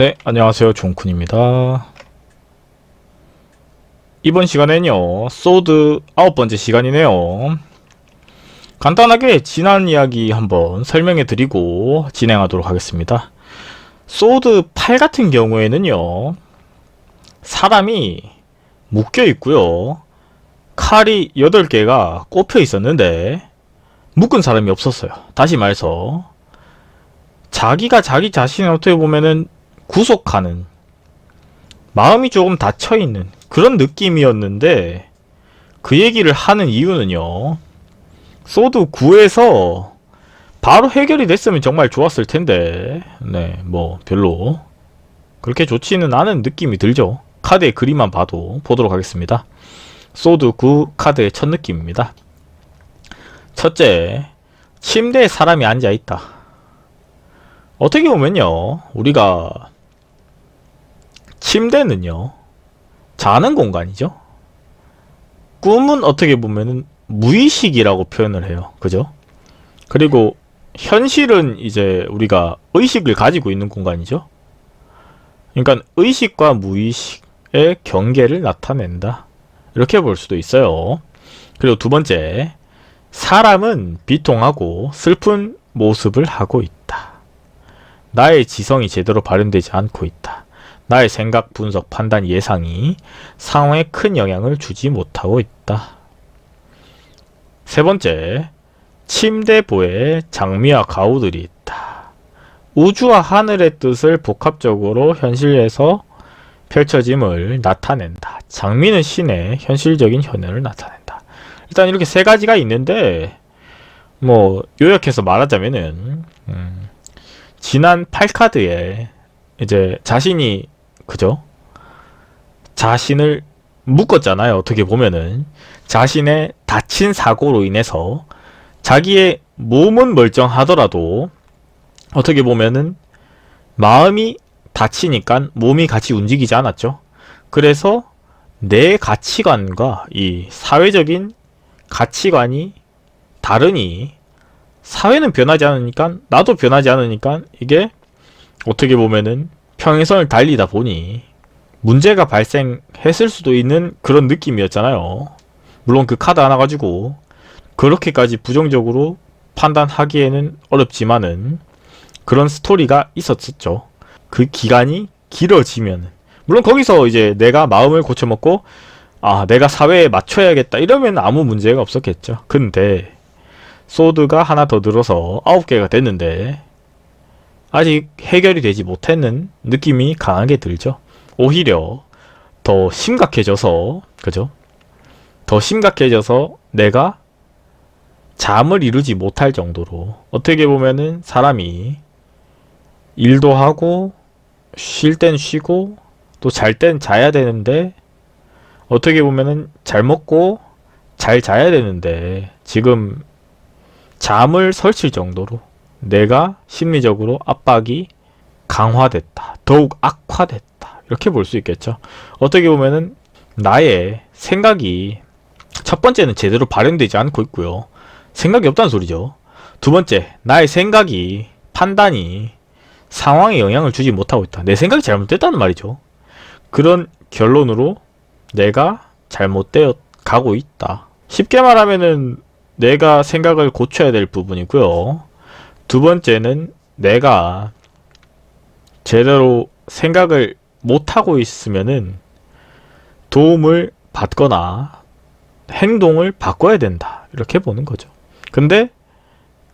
네, 안녕하세요. 종쿤입니다. 이번 시간에는요, 소드 9번째 시간이네요. 간단하게 지난 이야기 한번 설명해 드리고 진행하도록 하겠습니다. 소드 8 같은 경우에는요, 사람이 묶여 있고요, 칼이 8개가 꼽혀 있었는데 묶은 사람이 없었어요. 다시 말해서 자기가 자기 자신을 어떻게 보면은 구속하는, 마음이 조금 닫혀있는 그런 느낌이었는데, 그 얘기를 하는 이유는요, 소드 9에서 바로 해결이 됐으면 정말 좋았을 텐데, 네, 뭐 별로 그렇게 좋지는 않은 느낌이 들죠. 카드의 그림만 봐도. 보도록 하겠습니다. 소드 9 카드의 첫 느낌입니다. 첫째, 침대에 사람이 앉아있다. 어떻게 보면요, 우리가 침대는요, 자는 공간이죠. 꿈은 어떻게 보면은 무의식이라고 표현을 해요. 그죠? 그리고 현실은 이제 우리가 의식을 가지고 있는 공간이죠. 그러니까 의식과 무의식의 경계를 나타낸다, 이렇게 볼 수도 있어요. 그리고 두 번째, 사람은 비통하고 슬픈 모습을 하고 있다. 나의 지성이 제대로 발현되지 않고 있다. 나의 생각, 분석, 판단, 예상이 상황에 큰 영향을 주지 못하고 있다. 세 번째, 침대보에 장미와 가우들이 있다. 우주와 하늘의 뜻을 복합적으로 현실에서 펼쳐짐을 나타낸다. 장미는 신의 현실적인 현현을 나타낸다. 일단 이렇게 세 가지가 있는데, 뭐 요약해서 말하자면은 지난 8카드에 이제 자신이, 그죠? 자신을 묶었잖아요. 어떻게 보면은 자신의 다친 사고로 인해서 자기의 몸은 멀쩡하더라도 어떻게 보면은 마음이 다치니까 몸이 같이 움직이지 않았죠. 그래서 내 가치관과 이 사회적인 가치관이 다르니, 사회는 변하지 않으니까 나도 변하지 않으니까 이게 어떻게 보면은 평행선을 달리다 보니 문제가 발생했을 수도 있는 그런 느낌이었잖아요. 물론 그 카드 하나 가지고 그렇게까지 부정적으로 판단하기에는 어렵지만은 그런 스토리가 있었었죠. 그 기간이 길어지면은, 물론 거기서 이제 내가 마음을 고쳐먹고 내가 사회에 맞춰야겠다 이러면 아무 문제가 없었겠죠. 근데 소드가 하나 더 들어서 9개가 됐는데 아직 해결이 되지 못했는 느낌이 강하게 들죠. 오히려 더 심각해져서, 그죠? 더 심각해져서 내가 잠을 이루지 못할 정도로, 어떻게 보면은 사람이 일도 하고 쉴 땐 쉬고 또 잘 땐 자야 되는데, 어떻게 보면은 잘 먹고 잘 자야 되는데 지금 잠을 설칠 정도로 내가 심리적으로 압박이 강화됐다, 더욱 악화됐다, 이렇게 볼 수 있겠죠. 어떻게 보면은 나의 생각이, 첫 번째는 제대로 발현되지 않고 있고요, 생각이 없다는 소리죠. 두 번째, 나의 생각이, 판단이 상황에 영향을 주지 못하고 있다. 내 생각이 잘못됐다는 말이죠. 그런 결론으로 내가 잘못되어 가고 있다. 쉽게 말하면은 내가 생각을 고쳐야 될 부분이고요. 두 번째는 내가 제대로 생각을 못하고 있으면은 도움을 받거나 행동을 바꿔야 된다, 이렇게 보는 거죠. 근데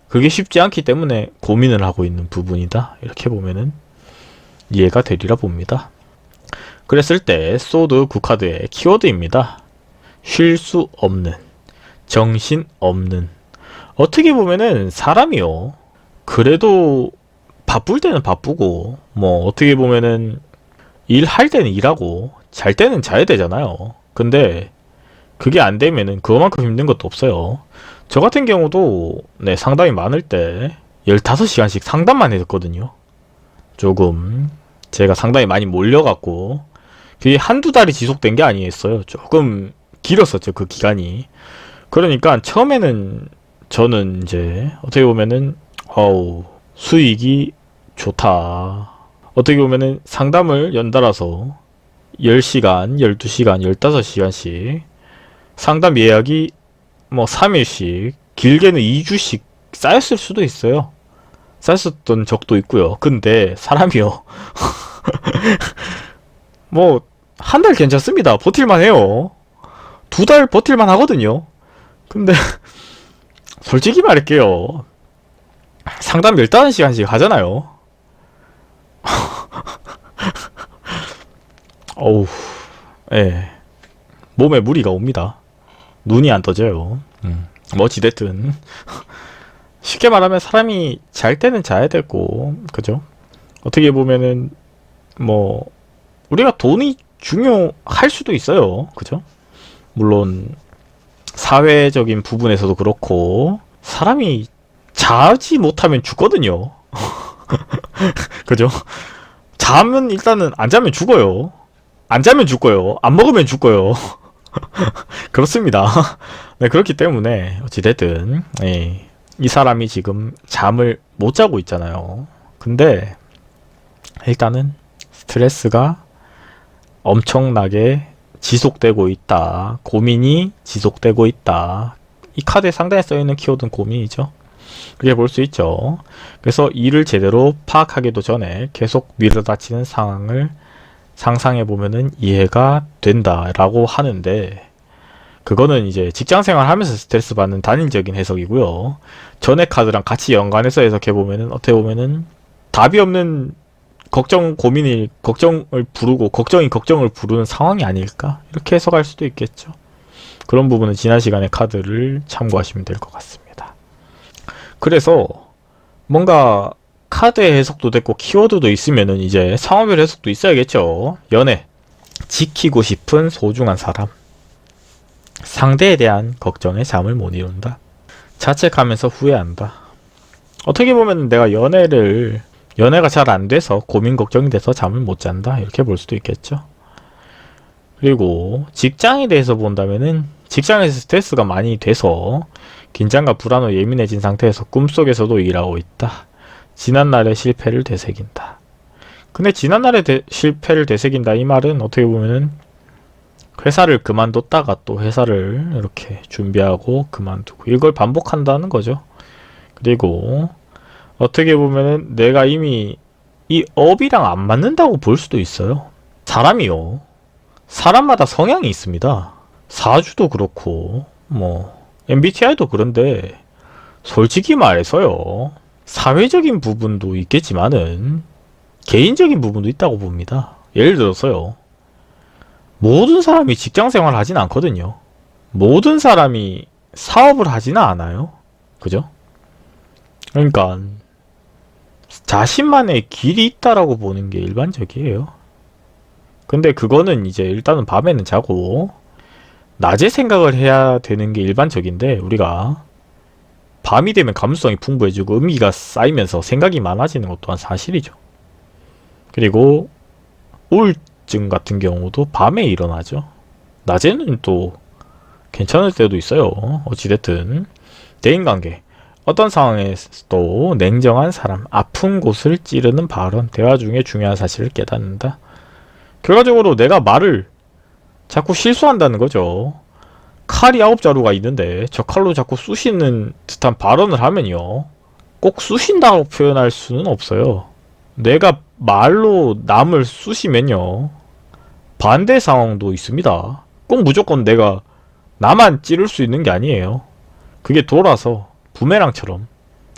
그게 쉽지 않기 때문에 고민을 하고 있는 부분이다, 이렇게 보면은 이해가 되리라 봅니다. 그랬을 때 소드 9카드의 키워드입니다. 쉴 수 없는, 정신 없는. 어떻게 보면은 사람이요, 그래도 바쁠 때는 바쁘고, 뭐 어떻게 보면은 일할 때는 일하고 잘 때는 자야 되잖아요. 근데 그게 안 되면은 그거만큼 힘든 것도 없어요. 저 같은 경우도 상담이 많을 때 15시간씩 상담만 했거든요. 조금 제가 상담이 많이 몰려갖고 그게 한두 달이 지속된 게 아니었어요. 조금 길었었죠, 그 기간이. 그러니까 처음에는 저는 이제 어떻게 보면은 수익이 좋다, 어떻게 보면은 상담을 연달아서 10시간, 12시간, 15시간씩 상담 예약이 뭐 3일씩, 길게는 2주씩 쌓였을 수도 있어요. 쌓였었던 적도 있고요. 근데 사람이요. 뭐 한 달 괜찮습니다. 버틸만 해요. 2달 버틸만 하거든요. 근데 솔직히 말할게요. 상담 15시간씩 하잖아요. 어우, 예. 몸에 무리가 옵니다. 눈이 안 떠져요. 뭐 어찌됐든 쉽게 말하면 사람이 잘 때는 자야 되고, 그죠? 어떻게 보면은 뭐 우리가 돈이 중요할 수도 있어요. 그죠? 물론 사회적인 부분에서도 그렇고 사람이 자지 못하면 죽거든요. 그죠? 자면 일단은 안 자면 죽어요. 안 자면 죽고요. 안 먹으면 죽고요. 그렇습니다. 네, 그렇기 때문에 어찌됐든 예, 이 사람이 지금 잠을 못 자고 있잖아요. 근데 일단은 스트레스가 엄청나게 지속되고 있다. 고민이 지속되고 있다. 이 카드에 상단에 써있는 키워드는 고민이죠. 그렇게 볼 수 있죠. 그래서 이를 제대로 파악하기도 전에 계속 밀어닥치는 상황을 상상해보면은 이해가 된다라고 하는데, 그거는 이제 직장생활 하면서 스트레스 받는 단일적인 해석이고요. 전의 카드랑 같이 연관해서 해석해보면은 어떻게 보면은 답이 없는 걱정이 걱정을 부르는 상황이 아닐까? 이렇게 해석할 수도 있겠죠. 그런 부분은 지난 시간의 카드를 참고하시면 될 것 같습니다. 그래서 뭔가 카드의 해석도 됐고 키워드도 있으면은 이제 상황별 해석도 있어야겠죠. 연애, 지키고 싶은 소중한 사람, 상대에 대한 걱정에 잠을 못 이룬다, 자책하면서 후회한다. 어떻게 보면 내가 연애가 잘 안 돼서 고민 걱정이 돼서 잠을 못 잔다, 이렇게 볼 수도 있겠죠. 그리고 직장에 대해서 본다면은 직장에서 스트레스가 많이 돼서 긴장과 불안으로 예민해진 상태에서 꿈속에서도 일하고 있다. 지난날의 실패를 되새긴다. 근데 지난날의 실패를 되새긴다, 이 말은 어떻게 보면은 회사를 그만뒀다가 또 회사를 이렇게 준비하고 그만두고 이걸 반복한다는 거죠. 그리고 어떻게 보면은 내가 이미 이 업이랑 안 맞는다고 볼 수도 있어요. 사람이요, 사람마다 성향이 있습니다. 사주도 그렇고 뭐 MBTI도 그런데 솔직히 말해서요, 사회적인 부분도 있겠지만은 개인적인 부분도 있다고 봅니다. 예를 들어서요, 모든 사람이 직장생활을 하진 않거든요. 모든 사람이 사업을 하지는 않아요. 그죠? 그러니까 자신만의 길이 있다라고 보는 게 일반적이에요. 근데 그거는 이제 일단은 밤에는 자고 낮에 생각을 해야 되는 게 일반적인데, 우리가 밤이 되면 감수성이 풍부해지고 음기가 쌓이면서 생각이 많아지는 것 또한 사실이죠. 그리고 우울증 같은 경우도 밤에 일어나죠. 낮에는 또 괜찮을 때도 있어요. 어찌됐든 대인관계, 어떤 상황에서도 냉정한 사람, 아픈 곳을 찌르는 발언, 대화 중에 중요한 사실을 깨닫는다. 결과적으로 내가 말을 자꾸 실수한다는 거죠. 칼이 9자루가 있는데 저 칼로 자꾸 쑤시는 듯한 발언을 하면요, 꼭 쑤신다고 표현할 수는 없어요. 내가 말로 남을 쑤시면요, 반대 상황도 있습니다. 꼭 무조건 내가 나만 찌를 수 있는 게 아니에요. 그게 돌아서 부메랑처럼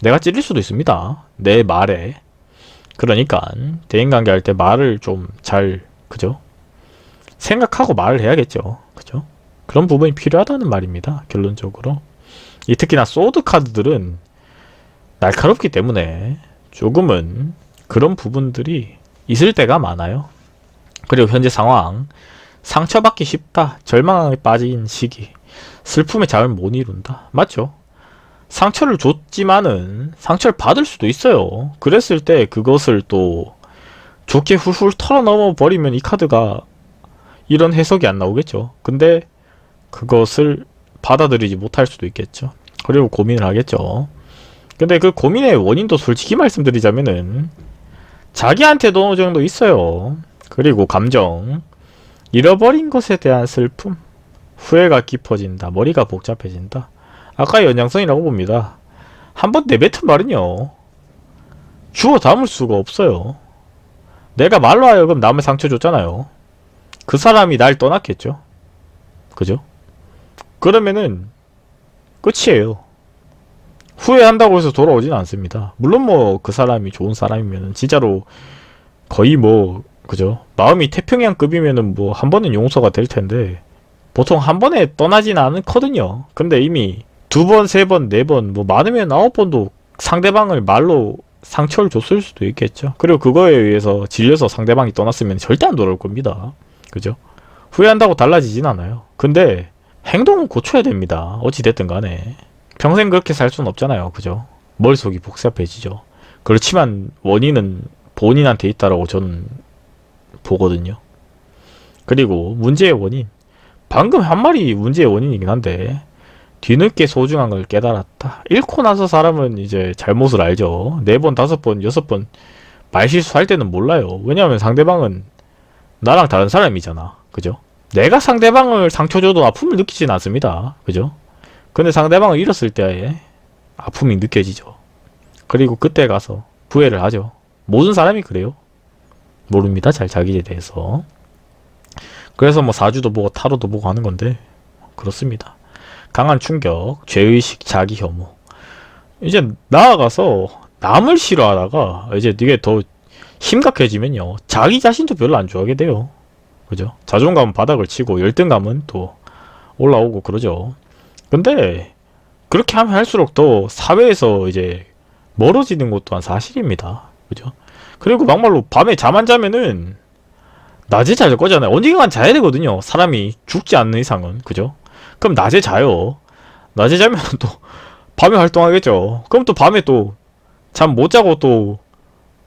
내가 찌를 수도 있습니다, 내 말에. 그러니까 대인관계 할 때 말을 좀 잘, 그죠? 생각하고 말을 해야겠죠. 그죠? 그런 부분이 필요하다는 말입니다, 결론적으로. 특히나 소드 카드들은 날카롭기 때문에 조금은 그런 부분들이 있을 때가 많아요. 그리고 현재 상황, 상처받기 쉽다, 절망에 빠진 시기, 슬픔에 잠을 못 이룬다. 맞죠? 상처를 줬지만은 상처를 받을 수도 있어요. 그랬을 때 그것을 또 좋게 훌훌 털어넘어 버리면 이 카드가 이런 해석이 안 나오겠죠. 근데 그것을 받아들이지 못할 수도 있겠죠. 그리고 고민을 하겠죠. 근데 그 고민의 원인도 솔직히 말씀드리자면은 자기한테도 어느 정도 있어요. 그리고 감정, 잃어버린 것에 대한 슬픔, 후회가 깊어진다, 머리가 복잡해진다. 아까 연장선이라고 봅니다. 한번 내뱉은 말은요, 주워 담을 수가 없어요. 내가 말로 하여금 남을 상처 줬잖아요. 그 사람이 날 떠났겠죠. 그죠? 그러면은 끝이에요. 후회한다고 해서 돌아오진 않습니다. 물론 뭐 그 사람이 좋은 사람이면 진짜로 거의 뭐 그죠? 마음이 태평양급이면은 뭐 한 번은 용서가 될 텐데 보통 한 번에 떠나진 않거든요. 근데 이미 두 번, 세 번, 네 번, 뭐 많으면 아홉 번도 상대방을 말로 상처를 줬을 수도 있겠죠. 그리고 그거에 의해서 질려서 상대방이 떠났으면 절대 안 돌아올 겁니다. 그죠? 후회한다고 달라지진 않아요. 근데 행동은 고쳐야 됩니다. 어찌됐든 간에. 평생 그렇게 살 수는 없잖아요. 그죠? 머릿속이 복잡해지죠. 그렇지만 원인은 본인한테 있다라고 저는 보거든요. 그리고 문제의 원인. 방금 한 말이 문제의 원인이긴 한데 뒤늦게 소중한 걸 깨달았다. 잃고 나서 사람은 이제 잘못을 알죠. 네 번, 다섯 번, 여섯 번 말실수할 때는 몰라요. 왜냐하면 상대방은 나랑 다른 사람이잖아. 그죠? 내가 상대방을 상처 줘도 아픔을 느끼진 않습니다. 그죠? 근데 상대방을 잃었을 때 아픔이 느껴지죠. 그리고 그때 가서 후회를 하죠. 모든 사람이 그래요. 모릅니다. 잘 자기에 대해서. 그래서 뭐 사주도 보고 타로도 보고 하는 건데 그렇습니다. 강한 충격, 죄의식, 자기 혐오. 이제 나아가서 남을 싫어하다가 이제 이게 더 심각해지면요. 자기 자신도 별로 안 좋아하게 돼요. 그죠? 자존감은 바닥을 치고 열등감은 또 올라오고 그러죠. 근데 그렇게 하면 할수록 더 사회에서 이제 멀어지는 것 또한 사실입니다. 그죠? 그리고 막말로 밤에 잠 안 자면은 낮에 잘 거잖아요. 언젠간 자야 되거든요. 사람이 죽지 않는 이상은. 그죠? 그럼 낮에 자요. 낮에 자면 또 밤에 활동하겠죠. 그럼 또 밤에 또 잠 못 자고 또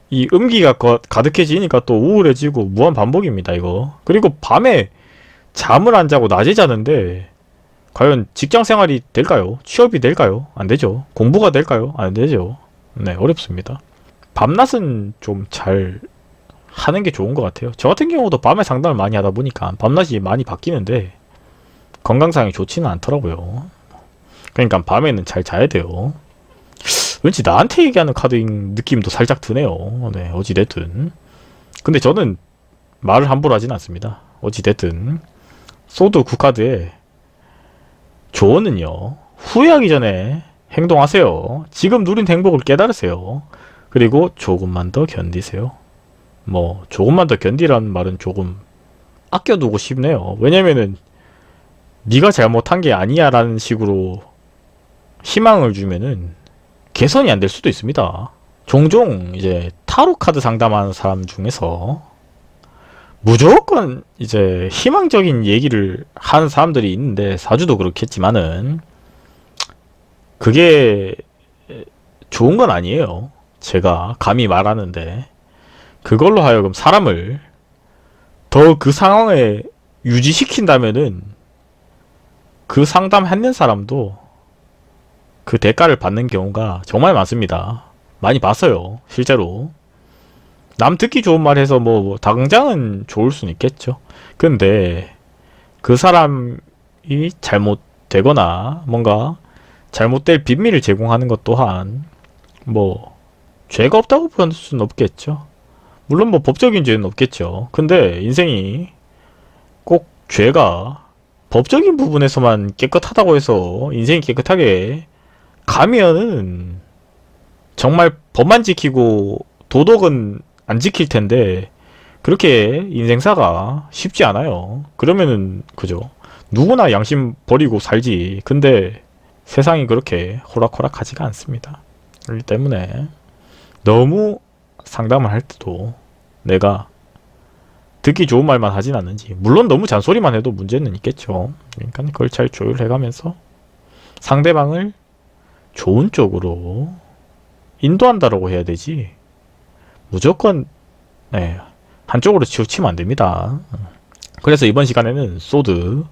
이 음기가 가득해지니까 또 우울해지고 무한 반복입니다. 이거. 그리고 밤에 잠을 안 자고 낮에 자는데 과연 직장 생활이 될까요? 취업이 될까요? 안 되죠. 공부가 될까요? 안 되죠. 네, 어렵습니다. 밤낮은 좀 잘 하는 게 좋은 것 같아요. 저 같은 경우도 밤에 상담을 많이 하다 보니까 밤낮이 많이 바뀌는데 건강상에 좋지는 않더라고요. 그러니까 밤에는 잘 자야 돼요. 왠지 나한테 얘기하는 카드인 느낌도 살짝 드네요. 네, 어찌됐든. 근데 저는 말을 함부로 하진 않습니다. 어찌됐든. 소드 9카드에 조언은요. 후회하기 전에 행동하세요. 지금 누린 행복을 깨달으세요. 그리고 조금만 더 견디세요. 뭐 조금만 더 견디라는 말은 조금 아껴두고 싶네요. 왜냐면은 네가 잘못한 게 아니야 라는 식으로 희망을 주면은 개선이 안 될 수도 있습니다. 종종 이제 타로 카드 상담하는 사람 중에서 무조건 이제 희망적인 얘기를 하는 사람들이 있는데 사주도 그렇겠지만은 그게 좋은 건 아니에요. 제가 감히 말하는데 그걸로 하여금 사람을 더 그 상황에 유지시킨다면은 그 상담하는 사람도 그 대가를 받는 경우가 정말 많습니다. 많이 봤어요. 실제로. 남 듣기 좋은 말 해서 뭐 당장은 좋을 수는 있겠죠. 근데 그 사람이 잘못되거나 뭔가 잘못될 빈미를 제공하는 것 또한 뭐 죄가 없다고 볼 수는 없겠죠. 물론 뭐 법적인 죄는 없겠죠. 근데 인생이 꼭 죄가 법적인 부분에서만 깨끗하다고 해서 인생이 깨끗하게 가면은 정말 법만 지키고 도덕은 안 지킬 텐데 그렇게 인생사가 쉽지 않아요. 그러면은 그죠. 누구나 양심 버리고 살지. 근데 세상이 그렇게 호락호락하지가 않습니다. 그렇기 때문에 너무 상담을 할 때도 내가 듣기 좋은 말만 하진 않는지 물론 너무 잔소리만 해도 문제는 있겠죠. 그러니까 그걸 잘 조율해가면서 상대방을 좋은 쪽으로 인도한다라고 해야 되지 무조건 네, 한쪽으로 치우치면 안 됩니다. 그래서 이번 시간에는 소드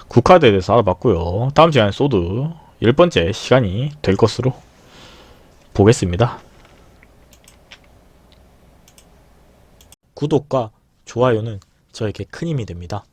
9카드에 대해서 알아봤고요. 다음 시간에 소드 10번째 시간이 될 것으로 보겠습니다. 구독과 좋아요는 저에게 큰 힘이 됩니다.